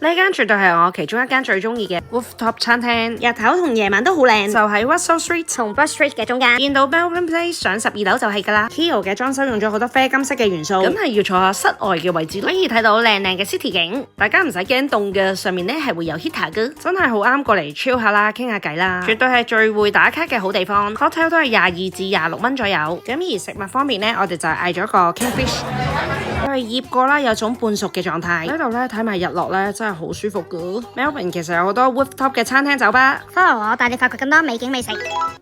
呢間絕對係我其中一間最中意嘅 rooftop 餐廳，日頭同夜晚都好靚，就喺 Russell Street 同 Broad Street 嘅中間，見到 Melbourne Place 上12樓就係㗎啦。Keo 嘅裝修用咗好多啡金色嘅元素，梗係要坐下室外嘅位置，可以睇到靚靚嘅 city 景。大家唔使驚凍嘅，上面咧係會有 heater 嘅，真係好啱過嚟 chill 下啦，傾下偈啦，絕對係聚會打卡嘅好地方。Cocktail 都係22至26蚊左右。咁而食物方面咧，我哋就嗌咗個 Kingfish。佢係醃過啦，有種半熟嘅狀態。呢度咧睇埋日落咧，真係好舒服噶。Melbourne 其實有好多 rooftop 嘅餐廳酒吧。Follow 我帶你發掘更多美景美食。